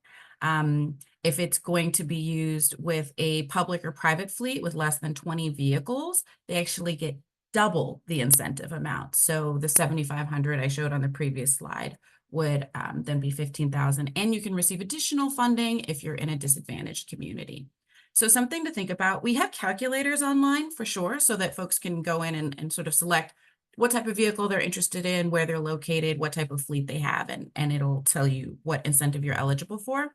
If it's going to be used with a public or private fleet with less than 20 vehicles, they actually get double the incentive amount. So the $7,500 I showed on the previous slide would then be $15,000, and you can receive additional funding if you're in a disadvantaged community. So something to think about. We have calculators online for sure, so that folks can go in and sort of select what type of vehicle they're interested in, where they're located, what type of fleet they have, and it'll tell you what incentive you're eligible for.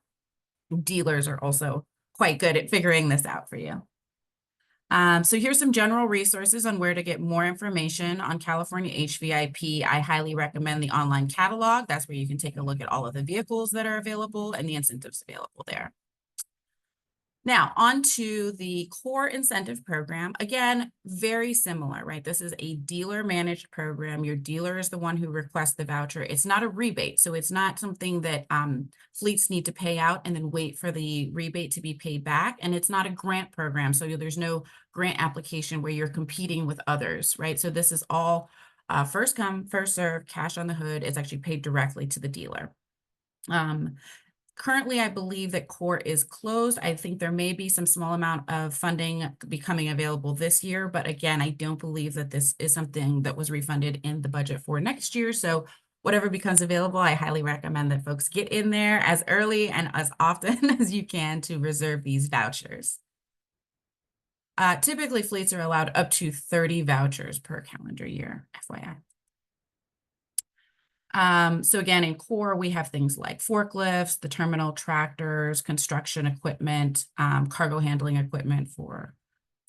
Dealers are also quite good at figuring this out for you. So here's some general resources on where to get more information on California HVIP. I highly recommend the online catalog. That's where you can take a look at all of the vehicles that are available and the incentives available there. Now, on to the core incentive program. Again, very similar, right? This is a dealer-managed program. Your dealer is the one who requests the voucher. It's not a rebate, so it's not something that fleets need to pay out and then wait for the rebate to be paid back. And it's not a grant program, so there's no grant application where you're competing with others, right? So this is all first come, first serve, cash on the hood. It's actually paid directly to the dealer. Currently, I believe that core is closed. I think there may be some small amount of funding becoming available this year, but again, I don't believe that this is something that was refunded in the budget for next year. So whatever becomes available, I highly recommend that folks get in there as early and as often as you can to reserve these vouchers. Typically, fleets are allowed up to 30 vouchers per calendar year, FYI. So again, in core, we have things like forklifts, the terminal tractors, construction equipment, cargo handling equipment for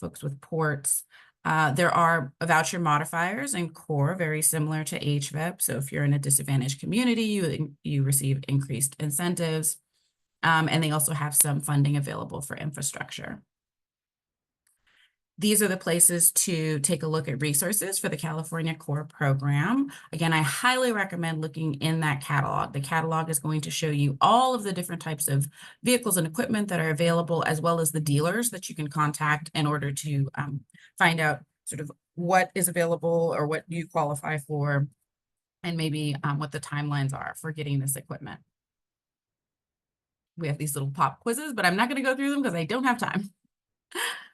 folks with ports. There are voucher modifiers in core, very similar to HVIP. So if you're in a disadvantaged community, you receive increased incentives. And they also have some funding available for infrastructure. These are the places to take a look at resources for the California Core program. Again, I highly recommend looking in that catalog. The catalog is going to show you all of the different types of vehicles and equipment that are available, as well as the dealers that you can contact in order to find out sort of what is available or what you qualify for, and maybe what the timelines are for getting this equipment. We have these little pop quizzes, but I'm not going to go through them because I don't have time.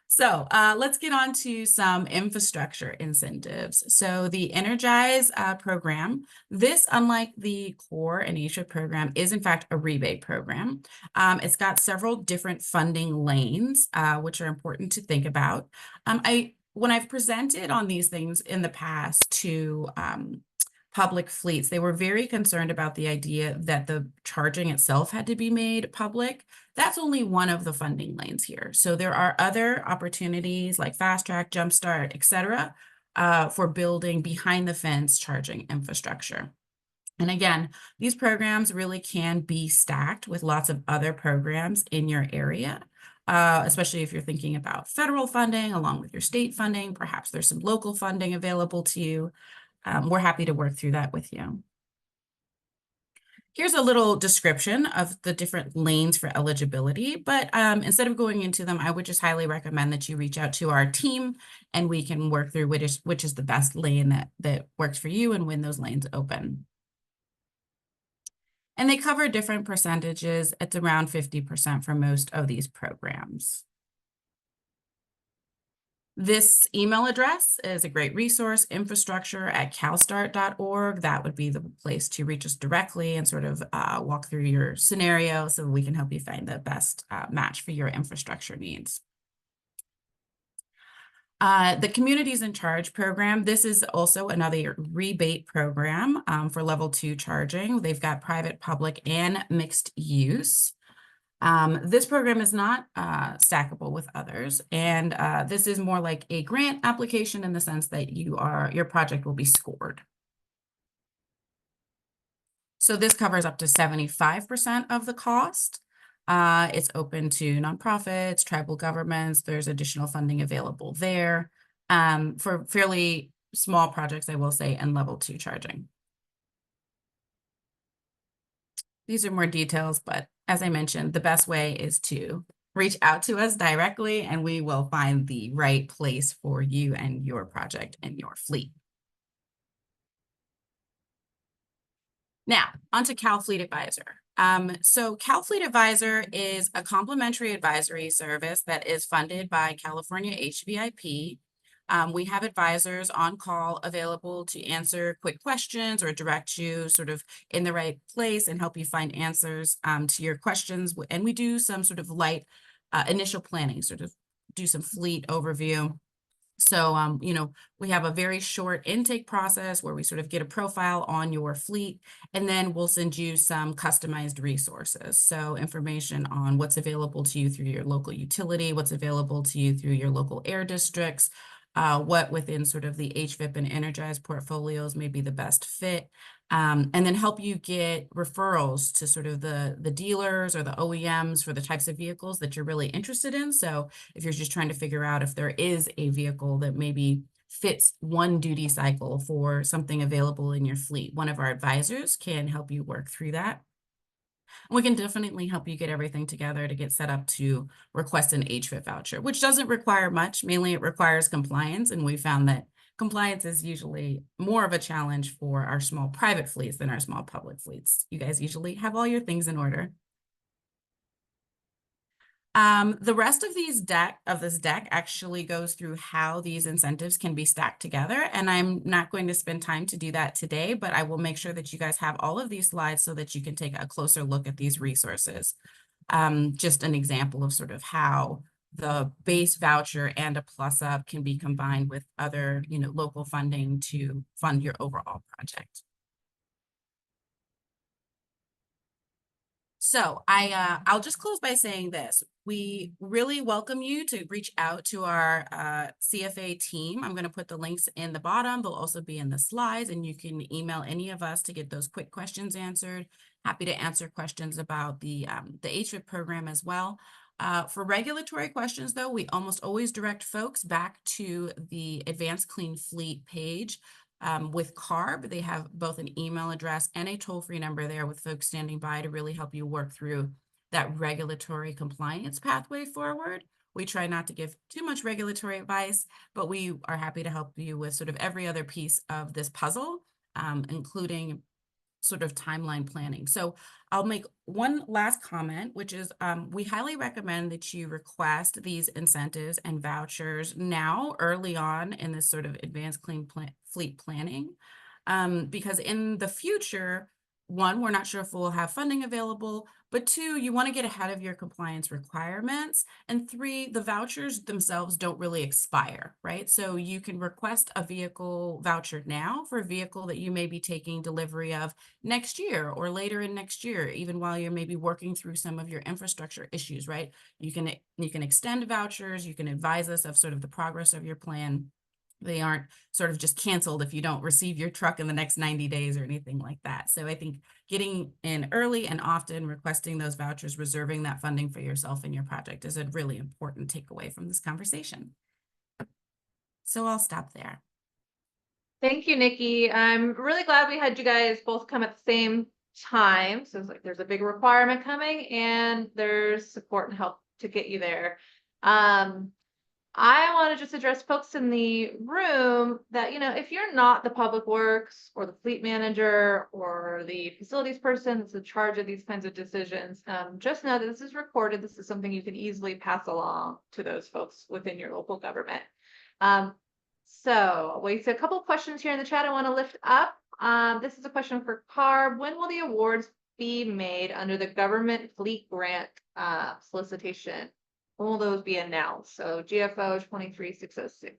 So let's get on to some infrastructure incentives. So the Energize program, this, unlike the Core and HVIP program, is in fact a rebate program. It's got several different funding lanes, which are important to think about. When I've presented on these things in the past to public fleets, they were very concerned about the idea that the charging itself had to be made public. That's only one of the funding lanes here. So there are other opportunities like Fast Track, Jumpstart, et cetera, for building behind the fence charging infrastructure. And again, these programs really can be stacked with lots of other programs in your area, especially if you're thinking about federal funding along with your state funding. Perhaps there's some local funding available to you. We're happy to work through that with you. Here's a little description of the different lanes for eligibility, but instead of going into them, I would just highly recommend that you reach out to our team and we can work through which is the best lane that works for you and when those lanes open. And they cover different percentages. It's around 50% for most of these programs. This email address is a great resource, infrastructure@calstart.org. That would be the place to reach us directly and sort of walk through your scenario so we can help you find the best match for your infrastructure needs. The Communities in Charge program, this is also another rebate program for level 2 charging. They've got private, public, and mixed use. This program is not stackable with others, and this is more like a grant application in the sense that your project will be scored. So this covers up to 75% of the cost. It's open to nonprofits, tribal governments. There's additional funding available there for fairly small projects, I will say, and level 2 charging. These are more details, but as I mentioned, the best way is to reach out to us directly and we will find the right place for you and your project and your fleet. Now, onto CalFleet Advisor. So CalFleet Advisor is a complimentary advisory service that is funded by California HVIP. We have advisors on call available to answer quick questions or direct you sort of in the right place and help you find answers to your questions. And we do some sort of light initial planning, sort of do some fleet overview. So, we have a very short intake process where we sort of get a profile on your fleet, and then we'll send you some customized resources. So information on what's available to you through your local utility, what's available to you through your local air districts, what within sort of the HVIP and Energize portfolios may be the best fit, and then help you get referrals to sort of the dealers or the OEMs for the types of vehicles that you're really interested in. So if you're just trying to figure out if there is a vehicle that maybe fits one duty cycle for something available in your fleet, one of our advisors can help you work through that. We can definitely help you get everything together to get set up to request an HVIP voucher, which doesn't require much. Mainly it requires compliance. And we found that compliance is usually more of a challenge for our small private fleets than our small public fleets. You guys usually have all your things in order. The rest of this deck actually goes through how these incentives can be stacked together. And I'm not going to spend time to do that today, but I will make sure that you guys have all of these slides so that you can take a closer look at these resources. Just an example of sort of how the base voucher and a plus up can be combined with other, local funding to fund your overall project. So I'll just close by saying this. We really welcome you to reach out to our CFA team. I'm going to put the links in the bottom. They'll also be in the slides, and you can email any of us to get those quick questions answered. Happy to answer questions about the HVIP program as well. For regulatory questions, though, we almost always direct folks back to the Advanced Clean Fleet page. With CARB, they have both an email address and a toll-free number there with folks standing by to really help you work through that regulatory compliance pathway forward. We try not to give too much regulatory advice, but we are happy to help you with sort of every other piece of this puzzle, including sort of timeline planning. So I'll make one last comment, which is we highly recommend that you request these incentives and vouchers now, early on in this sort of advanced clean fleet planning, because in the future, one, we're not sure if we'll have funding available, but two, you want to get ahead of your compliance requirements. And three, the vouchers themselves don't really expire, right? So you can request a vehicle voucher now for a vehicle that you may be taking delivery of next year or later in next year, even while you're maybe working through some of your infrastructure issues, right? You can extend vouchers, you can advise us of sort of the progress of your plan. They aren't sort of just canceled if you don't receive your truck in the next 90 days or anything like that. So I think getting in early and often requesting those vouchers, reserving that funding for yourself and your project is a really important takeaway from this conversation. So I'll stop there. Thank you, Nikki. I'm really glad we had you guys both come at the same time. So it's like there's a big requirement coming and there's support and help to get you there. I want to just address folks in the room that, if you're not the public works or the fleet manager or the facilities person that's in charge of these kinds of decisions, just know that this is recorded. This is something you can easily pass along to those folks within your local government. So we see a couple of questions here in the chat I want to lift up. This is a question for CARB. When will the awards be made under the government fleet grant solicitation? When will those be announced? So GFO 23606.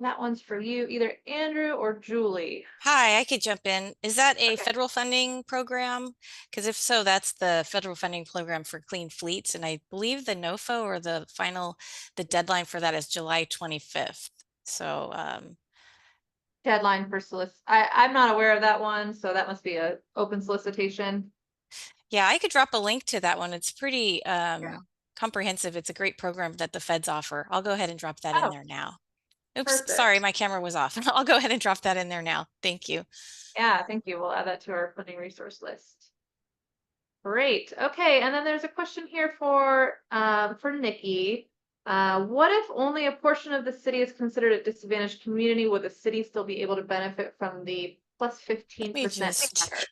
That one's for you, either Andrew or Julie. Hi, I could jump in. Is that a federal funding program? Because if so, that's the federal funding program for clean fleets. And I believe the NOFO or the deadline for that is July 25th. So Deadline for I'm not aware of that one, so that must be an open solicitation. yeah, I could drop a link to that one. It's pretty comprehensive. It's a great program that the feds offer. I'll go ahead and drop that in there now. Oops, Perfect. Sorry, my camera was off. I'll go ahead and drop that in there now. Thank you. Yeah, thank you. We'll add that to our funding resource list. Great. Okay, and then there's a question here for Nikki. What if only a portion of the city is considered a disadvantaged community? Would the city still be able to benefit from the plus 15%?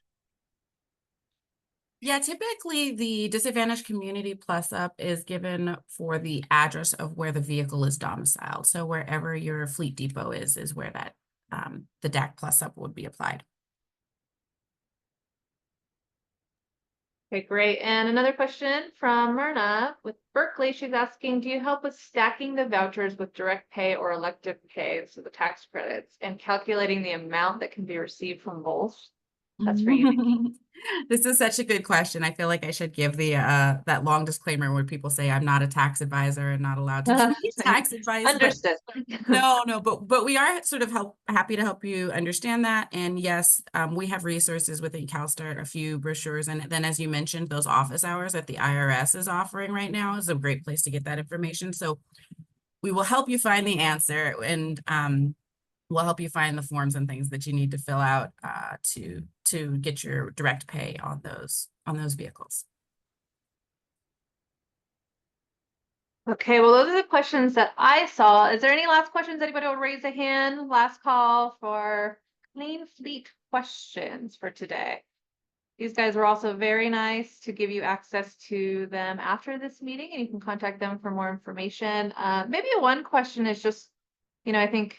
Yeah, typically the disadvantaged community plus up is given for the address of where the vehicle is domiciled. So wherever your fleet depot is where that the DAC plus up would be applied. Okay, great. And another question from Myrna with Berkeley. She's asking, do you help with stacking the vouchers with direct pay or elective pay, so the tax credits, and calculating the amount that can be received from both? That's for you, Nikki. This is such a good question. I feel like I should give the that long disclaimer where people say I'm not a tax advisor and not allowed to give tax advice. Understood. But we are sort of happy to help you understand that. And yes, we have resources within CalStart, a few brochures, and then as you mentioned, those office hours that the IRS is offering right now is a great place to get that information. So we will help you find the answer, and we'll help you find the forms and things that you need to fill out to get your direct pay on those vehicles. Okay, well, those are the questions that I saw. Is there any last questions? Anybody will raise a hand? Last call for clean fleet questions for today. These guys were also very nice to give you access to them after this meeting, and you can contact them for more information. Maybe one question is just, I think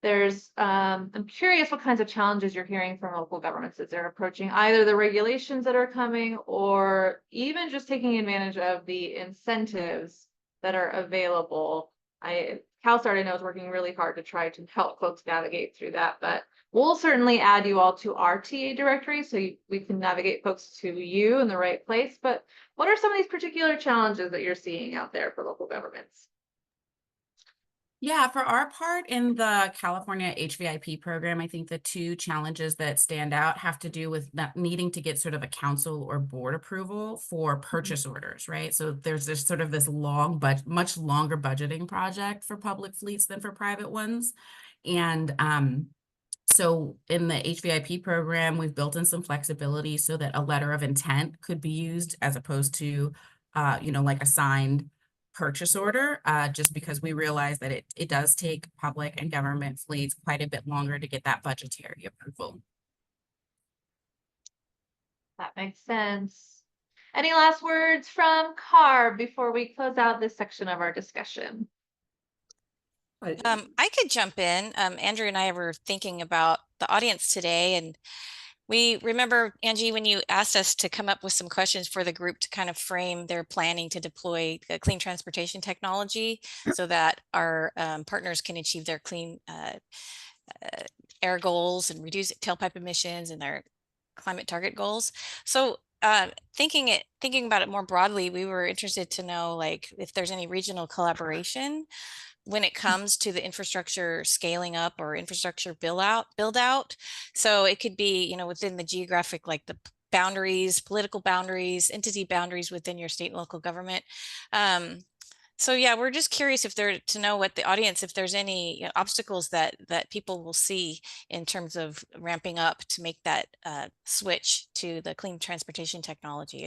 there's, I'm curious what kinds of challenges you're hearing from local governments as they're approaching either the regulations that are coming or even just taking advantage of the incentives that are available. CalStart, I know, is working really hard to try to help folks navigate through that, but we'll certainly add you all to our TA directory so we can navigate folks to you in the right place. But what are some of these particular challenges that you're seeing out there for local governments? Yeah, for our part in the California HVIP program, I think the two challenges that stand out have to do with not needing to get sort of a council or board approval for purchase orders, right? So there's this sort of this long, but much longer budgeting project for public fleets than for private ones. And so in the HVIP program, we've built in some flexibility so that a letter of intent could be used as opposed to, like a signed purchase order, just because we realize that it does take public and government fleets quite a bit longer to get that budgetary approval. That makes sense. Any last words from CARB before we close out this section of our discussion? I could jump in. Andrew and I were thinking about the audience today, and we remember, Angie, when you asked us to come up with some questions for the group to kind of frame their planning to deploy clean transportation technology so that our partners can achieve their clean air goals and reduce tailpipe emissions and their climate target goals. So thinking about it more broadly, we were interested to know, like, if there's any regional collaboration when it comes to the infrastructure scaling up or infrastructure build out. So it could be, within the geographic, like the boundaries, political boundaries, entity boundaries within your state and local government. So yeah, we're just curious if to know what the audience, if there's any obstacles that people will see in terms of ramping up to make that switch to the clean transportation technology.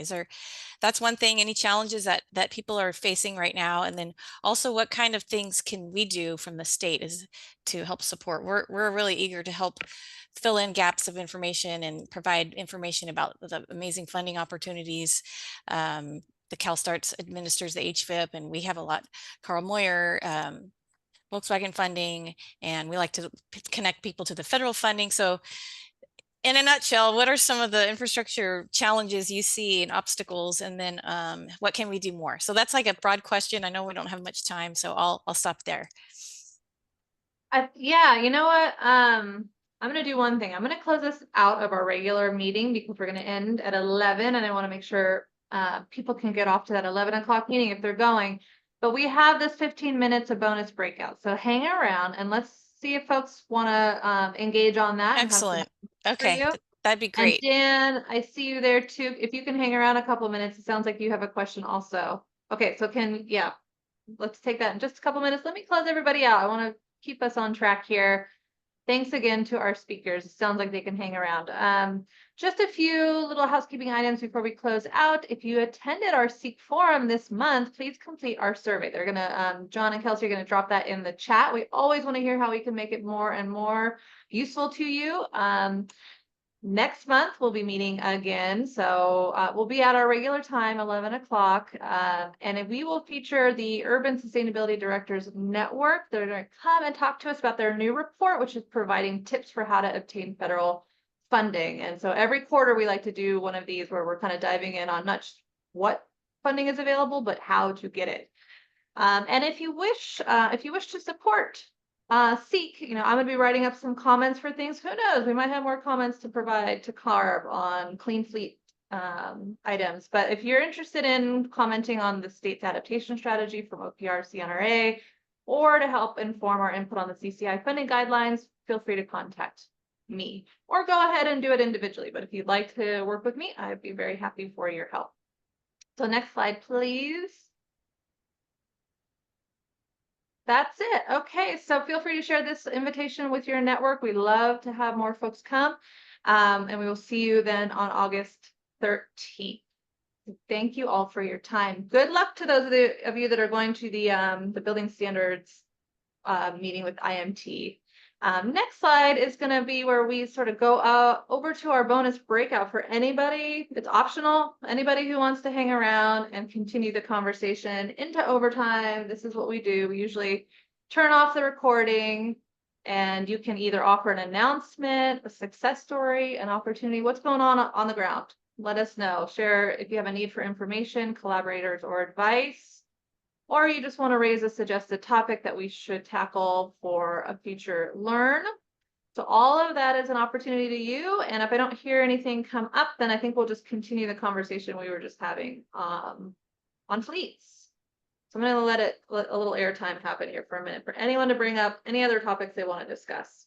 That's one thing, any challenges that people are facing right now? And then also, what kind of things can we do from the state to help support? We're really eager to help fill in gaps of information and provide information about the amazing funding opportunities. The CalStart administers the HVIP, and we have a lot, Carl Moyer, Volkswagen funding, and we like to connect people to the federal funding. So in a nutshell, what are some of the infrastructure challenges you see and obstacles, and then what can we do more? So that's like a broad question. I know we don't have much time, so I'll stop there. Yeah, you know what? I'm going to do one thing. I'm going to close this out of our regular meeting because we're going to end at 11, and I want to make sure people can get off to that 11 o'clock meeting if they're going. But we have this 15 minutes of bonus breakout. So hang around and let's see if folks want to engage on that. Excellent. Okay, that'd be great. And Dan, I see you there too. If you can hang around a couple minutes, it sounds like you have a question also. Okay, so let's take that in just a couple minutes. Let me close everybody out. I want to keep us on track here. Thanks again to our speakers. It sounds like they can hang around. Just a few little housekeeping items before we close out. If you attended our SEEK forum this month, please complete our survey. They're gonna, John and Kelsey are gonna drop that in the chat. We always want to hear how we can make it more and more useful to you. Next month, we'll be meeting again. So we'll be at our regular time, 11 o'clock. And we will feature the Urban Sustainability Directors Network. They're going to come and talk to us about their new report, which is providing tips for how to obtain federal funding. And so every quarter, we like to do one of these where we're kind of diving in on not just what funding is available, but how to get it. And if you wish to support SEEK, I'm going to be writing up some comments for things. Who knows? We might have more comments to provide to CARB on clean fleet items. But if you're interested in commenting on the state's adaptation strategy from OPR CNRA, or to help inform our input on the CCI funding guidelines, feel free to contact me, or go ahead and do it individually. But if you'd like to work with me, I'd be very happy for your help. So next slide, please. That's it. Okay, so feel free to share this invitation with your network. We love to have more folks come. And we will see you then on August 13th. Thank you all for your time. Good luck to those of you that are going to the building standards meeting with IMT. Next slide is going to be where we sort of go over to our bonus breakout for anybody. It's optional. Anybody who wants to hang around and continue the conversation into overtime. This is what we do. We usually turn off the recording and you can either offer an announcement, a success story, an opportunity. What's going on the ground? Let us know. Share if you have a need for information, collaborators, or advice. Or you just want to raise a suggested topic that we should tackle for a future LERN. So all of that is an opportunity to you. And if I don't hear anything come up, then I think we'll just continue the conversation we were just having on fleets. So I'm going to let a little airtime happen here for a minute for anyone to bring up any other topics they want to discuss.